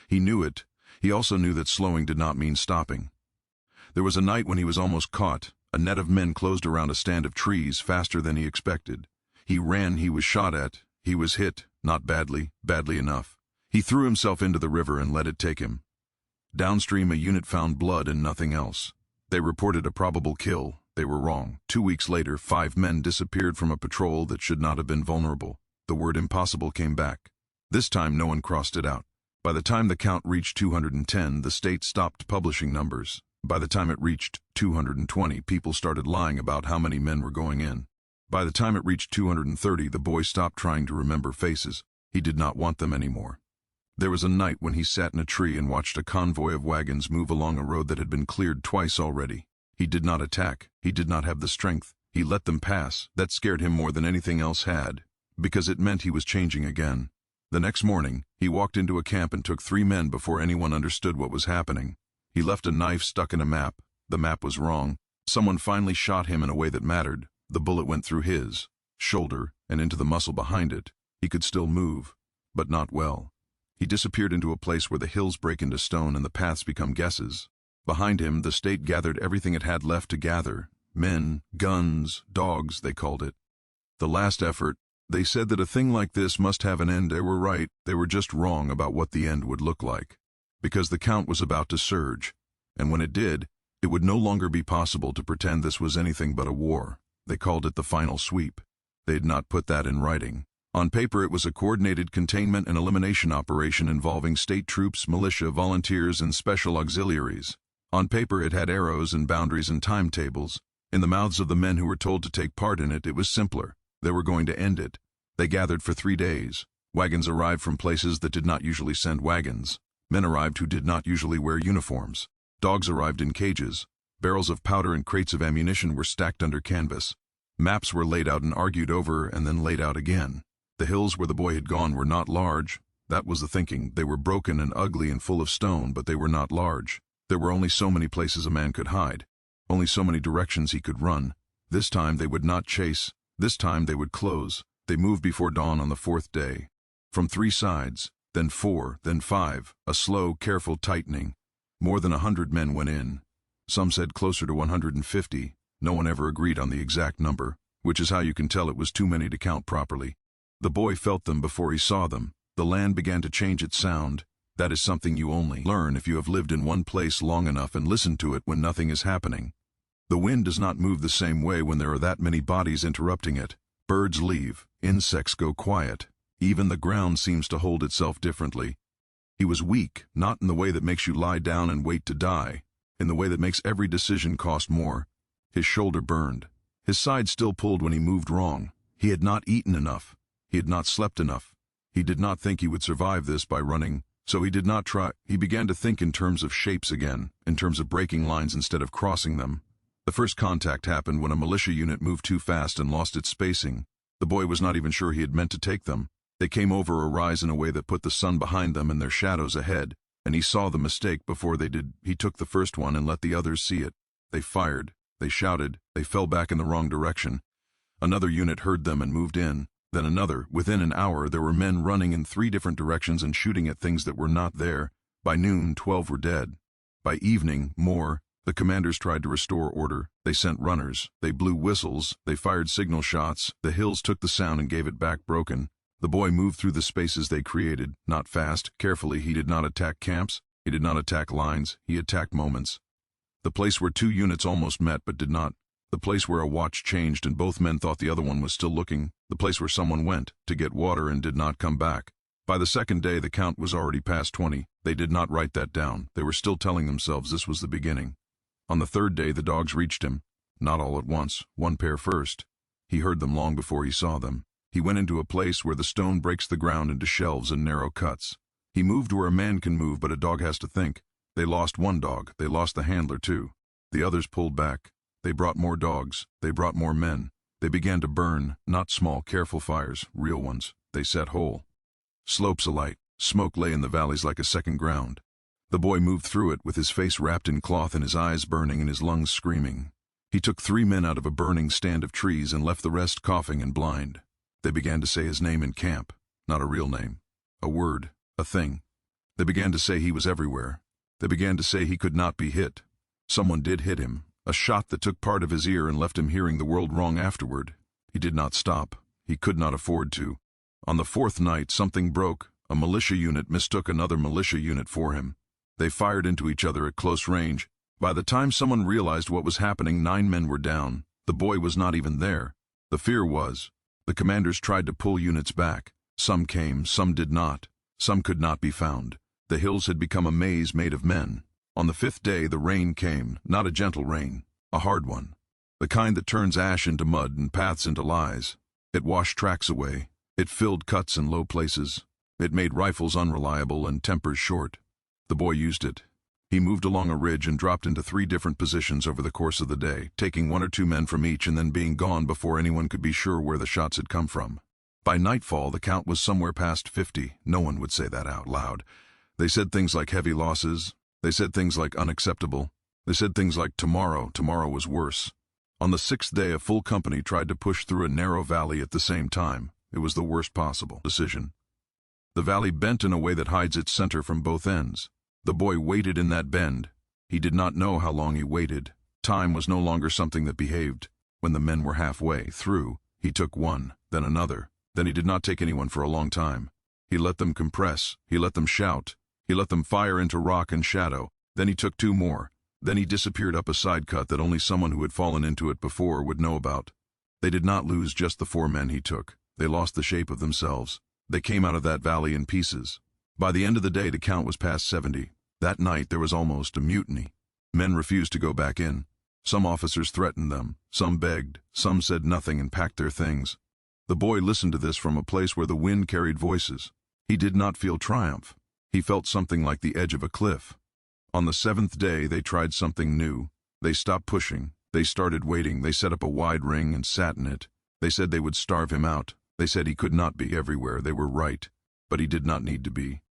He knew it. He also knew that slowing did not mean stopping. There was a night when he was almost caught. A net of men closed around a stand of trees faster than he expected. He ran. He was shot at. He was hit. Not badly, badly enough. He threw himself into the river and let it take him. Downstream, a unit found blood and nothing else. They reported a probable kill. They were wrong. 2 weeks later, 5 men disappeared from a patrol that should not have been vulnerable. The word impossible came back. This time, no one crossed it out. By the time the count reached 210, the state stopped publishing numbers. By the time it reached 220, people started lying about how many men were going in. By the time it reached 230, the boy stopped trying to remember faces. He did not want them anymore. There was a night when he sat in a tree and watched a convoy of wagons move along a road that had been cleared twice already. He did not attack. He did not have the strength. He let them pass. That scared him more than anything else had, because it meant he was changing again. The next morning, he walked into a camp and took 3 men before anyone understood what was happening. He left a knife stuck in a map. The map was wrong. Someone finally shot him in a way that mattered. The bullet went through his shoulder and into the muscle behind it. He could still move, but not well. He disappeared into a place where the hills break into stone and the paths become guesses. Behind him, the state gathered everything it had left to gather. Men, guns, dogs, they called it. The last effort. They said that a thing like this must have an end. They were right. They were just wrong about what the end would look like. Because the count was about to surge. And when it did, it would no longer be possible to pretend this was anything but a war. They called it the final sweep. They had not put that in writing. On paper, it was a coordinated containment and elimination operation involving state troops, militia, volunteers, and special auxiliaries. On paper, it had arrows and boundaries and timetables. In the mouths of the men who were told to take part in it, it was simpler. They were going to end it. They gathered for 3 days. Wagons arrived from places that did not usually send wagons. Men arrived who did not usually wear uniforms. Dogs arrived in cages. Barrels of powder and crates of ammunition were stacked under canvas. Maps were laid out and argued over and then laid out again. The hills where the boy had gone were not large. That was the thinking. They were broken and ugly and full of stone, but they were not large. There were only so many places a man could hide. Only so many directions he could run. This time they would not chase. This time they would close. They moved before dawn on the 4th day. From 3 sides, then 4, then 5, a slow, careful tightening. More than 100 men went in. Some said closer to 150. No one ever agreed on the exact number, which is how you can tell it was too many to count properly. The boy felt them before he saw them. The land began to change its sound. That is something you only learn if you have lived in one place long enough and listened to it when nothing is happening. The wind does not move the same way when there are that many bodies interrupting it. Birds leave. Insects go quiet. Even the ground seems to hold itself differently. He was weak, not in the way that makes you lie down and wait to die, in the way that makes every decision cost more. His shoulder burned. His side still pulled when he moved wrong. He had not eaten enough. He had not slept enough. He did not think he would survive this by running, so he did not try. He began to think in terms of shapes again, in terms of breaking lines instead of crossing them. The first contact happened when a militia unit moved too fast and lost its spacing. The boy was not even sure he had meant to take them. They came over a rise in a way that put the sun behind them and their shadows ahead, and he saw the mistake before they did. He took the first one and let the others see it. They fired. They shouted. They fell back in the wrong direction. Another unit heard them and moved in. Then another. Within an hour, there were men running in 3 different directions and shooting at things that were not there. By noon, 12 were dead. By evening, more. The commanders tried to restore order. They sent runners. They blew whistles. They fired signal shots. The hills took the sound and gave it back broken. The boy moved through the spaces they created, not fast, carefully. He did not attack camps. He did not attack lines. He attacked moments. The place where two units almost met but did not. The place where a watch changed and both men thought the other one was still looking. The place where someone went to get water and did not come back. By the second day, the count was already past 20. They did not write that down. They were still telling themselves this was the beginning. On the third day, the dogs reached him. Not all at once, one pair first. He heard them long before he saw them. He went into a place where the stone breaks the ground into shelves and narrow cuts. He moved where a man can move, but a dog has to think. They lost one dog. They lost the handler, too. The others pulled back. They brought more dogs. They brought more men. They began to burn, not small, careful fires, real ones. They set whole. Slopes alight. Smoke lay in the valleys like a second ground. The boy moved through it with his face wrapped in cloth and his eyes burning and his lungs screaming. He took 3 men out of a burning stand of trees and left the rest coughing and blind. They began to say his name in camp. Not a real name. A word. A thing. They began to say he was everywhere. They began to say he could not be hit. Someone did hit him. A shot that took part of his ear and left him hearing the world wrong afterward. He did not stop. He could not afford to. On the 4th night, something broke. A militia unit mistook another militia unit for him. They fired into each other at close range. By the time someone realized what was happening, 9 men were down. The boy was not even there. The fear was. The commanders tried to pull units back. Some came, some did not. Some could not be found. The hills had become a maze made of men. On the 5th day, the rain came, not a gentle rain, a hard one. The kind that turns ash into mud and paths into lies. It washed tracks away. It filled cuts in low places. It made rifles unreliable and tempers short. The boy used it. He moved along a ridge and dropped into 3 different positions over the course of the day, taking 1 or 2 men from each and then being gone before anyone could be sure where the shots had come from. By nightfall, the count was somewhere past 50. No one would say that out loud. They said things like heavy losses. They said things like unacceptable. They said things like tomorrow was worse. On the 6th day, a full company tried to push through a narrow valley at the same time. It was the worst possible decision. The valley bent in a way that hides its center from both ends. The boy waited in that bend. He did not know how long he waited. Time was no longer something that behaved. When the men were halfway through, he took one, then another. Then he did not take anyone for a long time. He let them compress. He let them shout. He let them fire into rock and shadow. Then he took 2 more. Then he disappeared up a side cut that only someone who had fallen into it before would know about. They did not lose just the 4 men he took. They lost the shape of themselves. They came out of that valley in pieces. By the end of the day, the count was past 70. That night, there was almost a mutiny. Men refused to go back in. Some officers threatened them. Some begged. Some said nothing and packed their things. The boy listened to this from a place where the wind carried voices. He did not feel triumph. He felt something like the edge of a cliff. On the 7th day, they tried something new. They stopped pushing. They started waiting. They set up a wide ring and sat in it. They said they would starve him out. They said he could not be everywhere. They were right. But he did not need to be.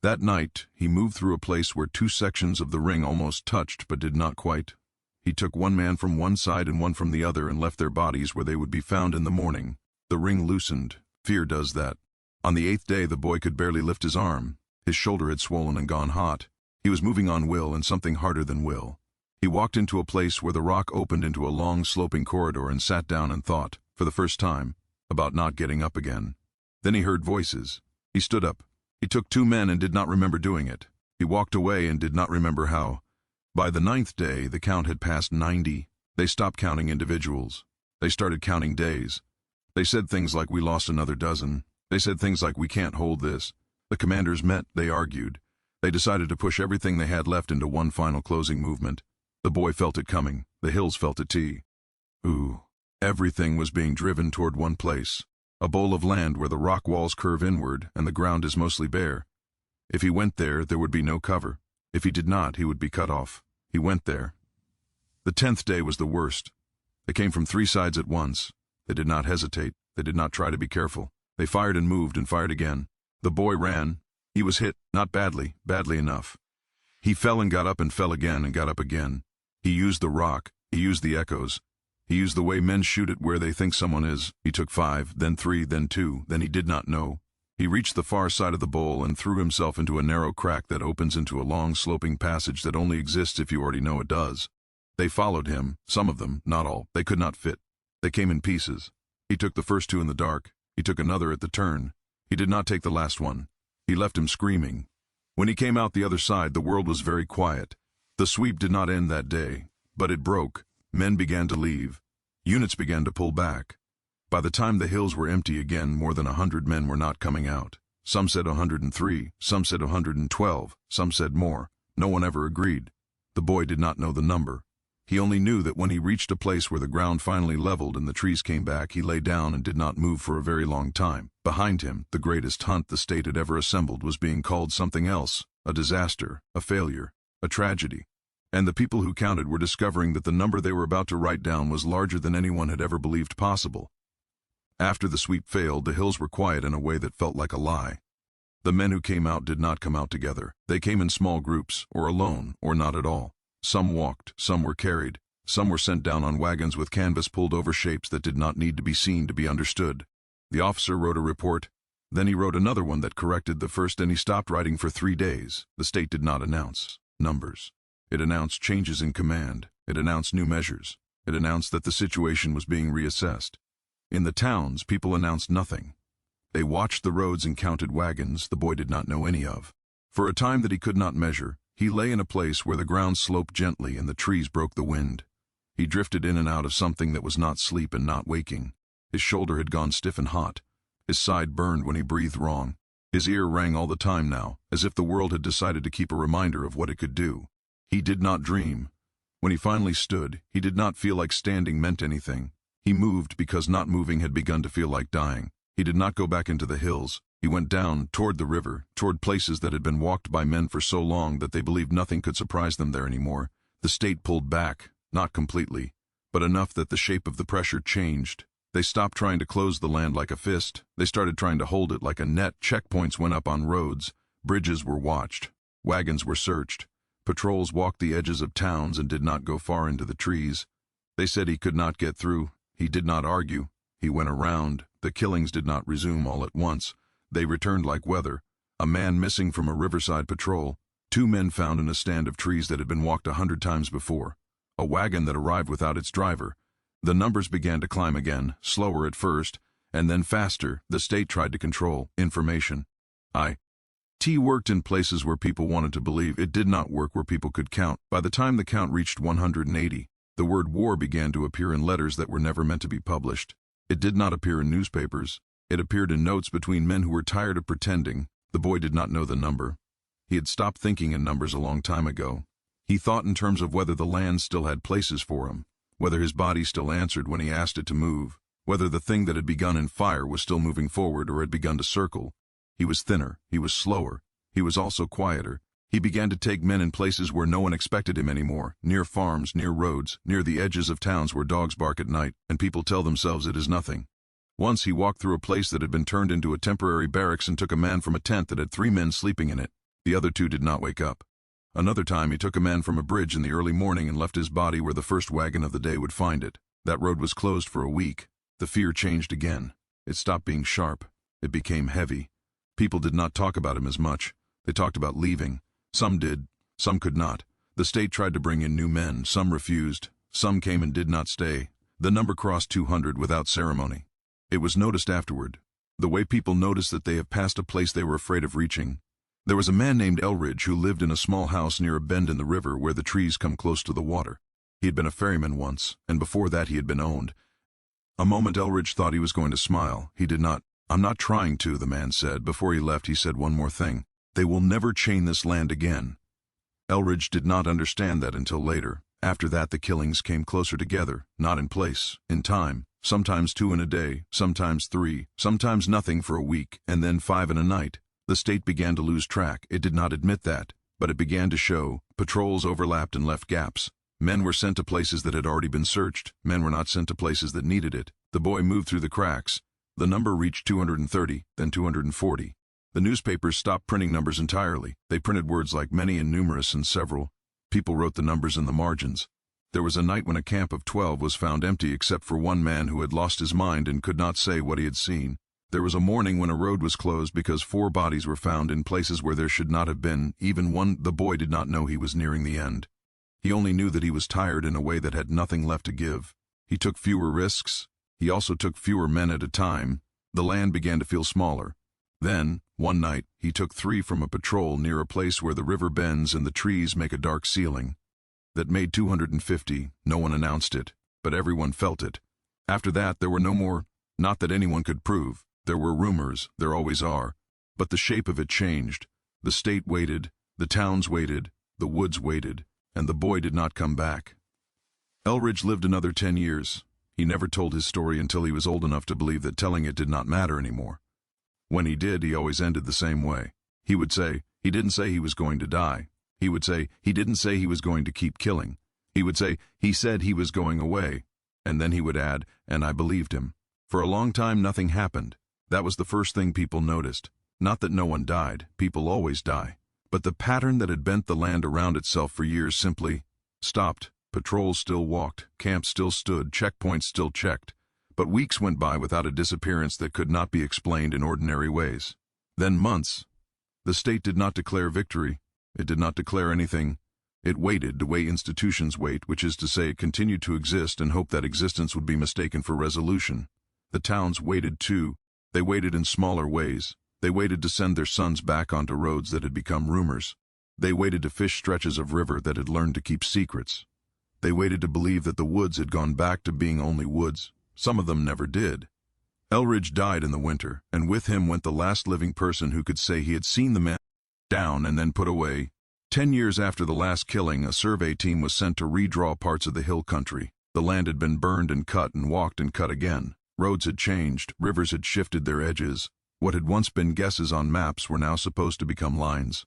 That night, he moved through a place where 2 sections of the ring almost touched but did not quite. He took 1 man from one side and 1 from the other and left their bodies where they would be found in the morning. The ring loosened. Fear does that. On the 8th day, the boy could barely lift his arm. His shoulder had swollen and gone hot. He was moving on will and something harder than will. He walked into a place where the rock opened into a long, sloping corridor and sat down and thought, for the first time, about not getting up again. Then he heard voices. He stood up. He took 2 men and did not remember doing it. He walked away and did not remember how. By the 9th day, the count had passed 90. They stopped counting individuals. They started counting days. They said things like, "We lost another dozen." They said things like, "We can't hold this." The commanders met. They argued. They decided to push everything they had left into one final closing movement. The boy felt it coming. The hills felt it too. Ooh. Everything was being driven toward one place. A bowl of land where the rock walls curve inward and the ground is mostly bare. If he went there, there would be no cover. If he did not, he would be cut off. He went there. The 10th day was the worst. They came from 3 sides at once. They did not hesitate. They did not try to be careful. They fired and moved and fired again. The boy ran. He was hit, not badly, badly enough. He fell and got up and fell again and got up again. He used the rock. He used the echoes. He used the way men shoot at where they think someone is. He took 5, then 3, then 2, then he did not know. He reached the far side of the bowl and threw himself into a narrow crack that opens into a long sloping passage that only exists if you already know it does. They followed him, some of them, not all. They could not fit. They came in pieces. He took the first two in the dark. He took another at the turn. He did not take the last one. He left him screaming. When he came out the other side, the world was very quiet. The sweep did not end that day, but it broke. Men began to leave. Units began to pull back. By the time the hills were empty again, more than 100 men were not coming out. Some said 103, some said 112, some said more. No one ever agreed. The boy did not know the number. He only knew that when he reached a place where the ground finally leveled and the trees came back, he lay down and did not move for a very long time. Behind him, the greatest hunt the state had ever assembled was being called something else, a disaster, a failure, a tragedy. And the people who counted were discovering that the number they were about to write down was larger than anyone had ever believed possible. After the sweep failed, the hills were quiet in a way that felt like a lie. The men who came out did not come out together. They came in small groups, or alone, or not at all. Some walked, some were carried, some were sent down on wagons with canvas pulled over shapes that did not need to be seen to be understood. The officer wrote a report, then he wrote another one that corrected the first, and he stopped writing for 3 days. The state did not announce numbers. It announced changes in command. It announced new measures. It announced that the situation was being reassessed. In the towns, people announced nothing. They watched the roads and counted wagons the boy did not know any of. For a time that he could not measure, he lay in a place where the ground sloped gently and the trees broke the wind. He drifted in and out of something that was not sleep and not waking. His shoulder had gone stiff and hot. His side burned when he breathed wrong. His ear rang all the time now, as if the world had decided to keep a reminder of what it could do. He did not dream. When he finally stood, he did not feel like standing meant anything. He moved because not moving had begun to feel like dying. He did not go back into the hills. He went down, toward the river, toward places that had been walked by men for so long that they believed nothing could surprise them there anymore. The state pulled back, not completely, but enough that the shape of the pressure changed. They stopped trying to close the land like a fist. They started trying to hold it like a net. Checkpoints went up on roads. Bridges were watched. Wagons were searched. Patrols walked the edges of towns and did not go far into the trees. They said he could not get through. He did not argue. He went around. The killings did not resume all at once. They returned like weather. A man missing from a riverside patrol. 2 men found in a stand of trees that had been walked 100 times before. A wagon that arrived without its driver. The numbers began to climb again, slower at first, and then faster. The state tried to control information. It worked in places where people wanted to believe. It did not work where people could count. By the time the count reached 180, the word war began to appear in letters that were never meant to be published. It did not appear in newspapers. It appeared in notes between men who were tired of pretending. The boy did not know the number. He had stopped thinking in numbers a long time ago. He thought in terms of whether the land still had places for him, whether his body still answered when he asked it to move, whether the thing that had begun in fire was still moving forward or had begun to circle. He was thinner. He was slower. He was also quieter. He began to take men in places where no one expected him anymore, near farms, near roads, near the edges of towns where dogs bark at night and people tell themselves it is nothing. Once he walked through a place that had been turned into a temporary barracks and took a man from a tent that had 3 men sleeping in it. The other 2 did not wake up. Another time he took a man from a bridge in the early morning and left his body where the first wagon of the day would find it. That road was closed for a week. The fear changed again. It stopped being sharp. It became heavy. People did not talk about him as much. They talked about leaving. Some did. Some could not. The state tried to bring in new men. Some refused. Some came and did not stay. The number crossed 200 without ceremony. It was noticed afterward. The way people noticed that they have passed a place they were afraid of reaching. There was a man named Elridge who lived in a small house near a bend in the river where the trees come close to the water. He had been a ferryman once, and before that he had been owned. A moment Elridge thought he was going to smile. He did not. "I'm not trying to," the man said. Before he left, he said one more thing. "They will never chain this land again." Elridge did not understand that until later. After that, the killings came closer together, not in place, in time. Sometimes 2 in a day, sometimes 3, sometimes nothing for a week, and then 5 in a night. The state began to lose track. It did not admit that, but it began to show. Patrols overlapped and left gaps. Men were sent to places that had already been searched. Men were not sent to places that needed it. The boy moved through the cracks. The number reached 230, then 240. The newspapers stopped printing numbers entirely. They printed words like many and numerous and several. People wrote the numbers in the margins. There was a night when a camp of 12 was found empty except for one man who had lost his mind and could not say what he had seen. There was a morning when a road was closed because 4 bodies were found in places where there should not have been, even one. The boy did not know he was nearing the end. He only knew that he was tired in a way that had nothing left to give. He took fewer risks. He also took fewer men at a time. The land began to feel smaller. Then, one night, he took 3 from a patrol near a place where the river bends and the trees make a dark ceiling. That made 250. No one announced it, but everyone felt it. After that, there were no more, not that anyone could prove. There were rumors, there always are, but the shape of it changed. The state waited, the towns waited, the woods waited, and the boy did not come back. Elridge lived another 10 years. He never told his story until he was old enough to believe that telling it did not matter anymore. When he did, he always ended the same way. He would say, he didn't say he was going to die. He would say, he didn't say he was going to keep killing. He would say, he said he was going away. And then he would add, and I believed him. For a long time, nothing happened. That was the first thing people noticed. Not that no one died, people always die. But the pattern that had bent the land around itself for years simply stopped. Patrols still walked, camps still stood, checkpoints still checked. But weeks went by without a disappearance that could not be explained in ordinary ways. Then months. The state did not declare victory. It did not declare anything. It waited the way institutions wait, which is to say it continued to exist and hoped that existence would be mistaken for resolution. The towns waited too. They waited in smaller ways. They waited to send their sons back onto roads that had become rumors. They waited to fish stretches of river that had learned to keep secrets. They waited to believe that the woods had gone back to being only woods. Some of them never did. Elridge died in the winter, and with him went the last living person who could say he had seen the man down and then put away. 10 years after the last killing, a survey team was sent to redraw parts of the hill country. The land had been burned and cut and walked and cut again. Roads had changed, rivers had shifted their edges. What had once been guesses on maps were now supposed to become lines.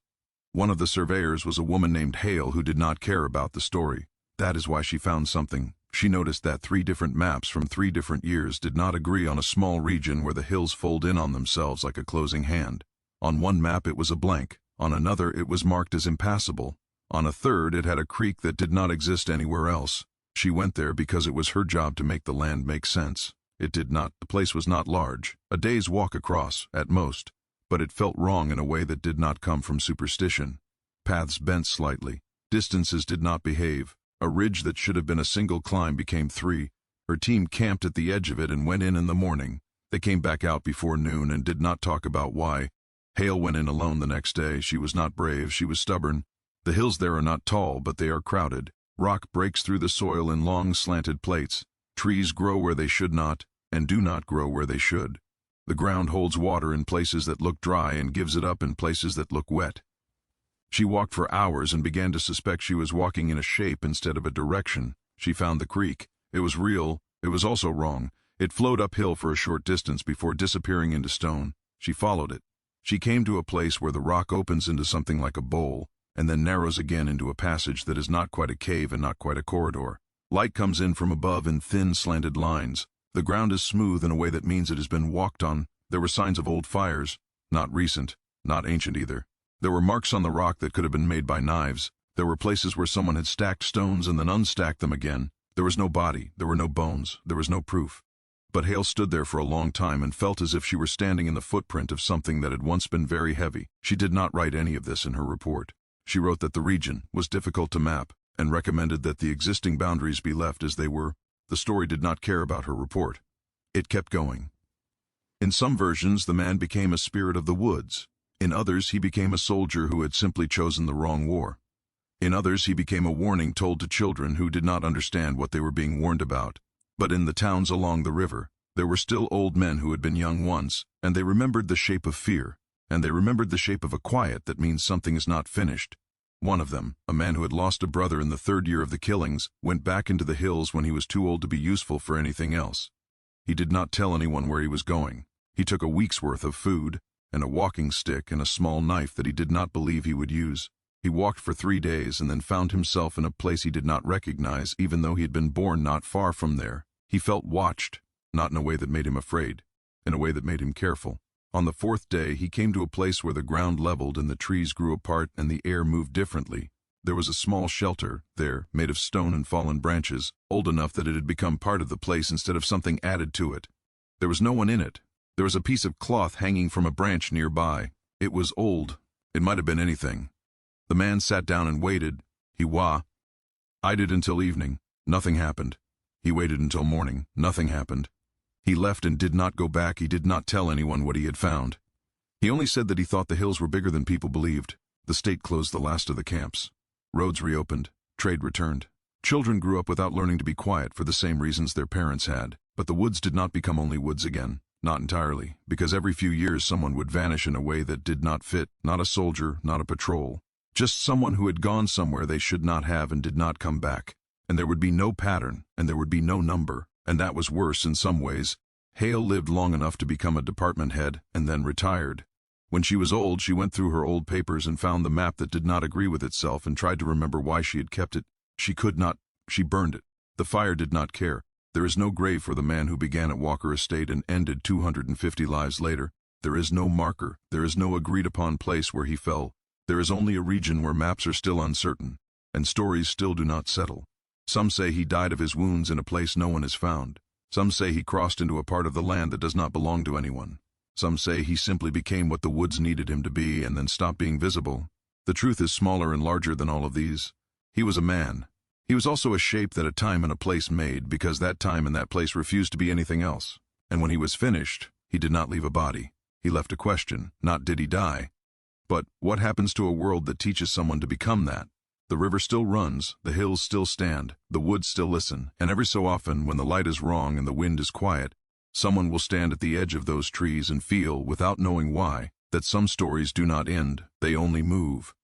One of the surveyors was a woman named Hale who did not care about the story. That is why she found something. She noticed that 3 different maps from 3 different years did not agree on a small region where the hills fold in on themselves like a closing hand. On one map it was a blank, on another it was marked as impassable. On a third it had a creek that did not exist anywhere else. She went there because it was her job to make the land make sense. It did not. The place was not large, a day's walk across, at most, but it felt wrong in a way that did not come from superstition. Paths bent slightly. Distances did not behave. A ridge that should have been a single climb became 3. Her team camped at the edge of it and went in the morning. They came back out before noon and did not talk about why. Hale went in alone the next day. She was not brave, she was stubborn. The hills there are not tall, but they are crowded. Rock breaks through the soil in long slanted plates. Trees grow where they should not, and do not grow where they should. The ground holds water in places that look dry and gives it up in places that look wet. She walked for hours and began to suspect she was walking in a shape instead of a direction. She found the creek. It was real. It was also wrong. It flowed uphill for a short distance before disappearing into stone. She followed it. She came to a place where the rock opens into something like a bowl, and then narrows again into a passage that is not quite a cave and not quite a corridor. Light comes in from above in thin, slanted lines. The ground is smooth in a way that means it has been walked on. There were signs of old fires. Not recent, not ancient either. There were marks on the rock that could have been made by knives. There were places where someone had stacked stones and then unstacked them again. There was no body, there were no bones, there was no proof. But Hale stood there for a long time and felt as if she were standing in the footprint of something that had once been very heavy. She did not write any of this in her report. She wrote that the region was difficult to map and recommended that the existing boundaries be left as they were. The story did not care about her report. It kept going. In some versions, the man became a spirit of the woods. In others, he became a soldier who had simply chosen the wrong war. In others, he became a warning told to children who did not understand what they were being warned about. But in the towns along the river, there were still old men who had been young once, and they remembered the shape of fear, and they remembered the shape of a quiet that means something is not finished. One of them, a man who had lost a brother in the 3rd year of the killings, went back into the hills when he was too old to be useful for anything else. He did not tell anyone where he was going. He took a week's worth of food, and a walking stick and a small knife that he did not believe he would use. He walked for 3 days and then found himself in a place he did not recognize, even though he had been born not far from there. He felt watched, not in a way that made him afraid, in a way that made him careful. On the 4th day, he came to a place where the ground leveled and the trees grew apart and the air moved differently. There was a small shelter there, made of stone and fallen branches, old enough that it had become part of the place instead of something added to it. There was no one in it. There was a piece of cloth hanging from a branch nearby. It was old. It might have been anything. The man sat down and waited. He waited until evening. Nothing happened. He waited until morning. Nothing happened. He left and did not go back. He did not tell anyone what he had found. He only said that he thought the hills were bigger than people believed. The state closed the last of the camps. Roads reopened. Trade returned. Children grew up without learning to be quiet for the same reasons their parents had. But the woods did not become only woods again. Not entirely, because every few years someone would vanish in a way that did not fit. Not a soldier, not a patrol. Just someone who had gone somewhere they should not have and did not come back. And there would be no pattern, and there would be no number. And that was worse in some ways. Hale lived long enough to become a department head, and then retired. When she was old, she went through her old papers and found the map that did not agree with itself and tried to remember why she had kept it. She could not. She burned it. The fire did not care. There is no grave for the man who began at Walker Estate and ended 250 lives later. There is no marker. There is no agreed-upon place where he fell. There is only a region where maps are still uncertain, and stories still do not settle. Some say he died of his wounds in a place no one has found. Some say he crossed into a part of the land that does not belong to anyone. Some say he simply became what the woods needed him to be and then stopped being visible. The truth is smaller and larger than all of these. He was a man. He was also a shape that a time and a place made, because that time and that place refused to be anything else. And when he was finished, he did not leave a body. He left a question, not did he die, but what happens to a world that teaches someone to become that? The river still runs, the hills still stand, the woods still listen, and every so often, when the light is wrong and the wind is quiet, someone will stand at the edge of those trees and feel, without knowing why, that some stories do not end, they only move.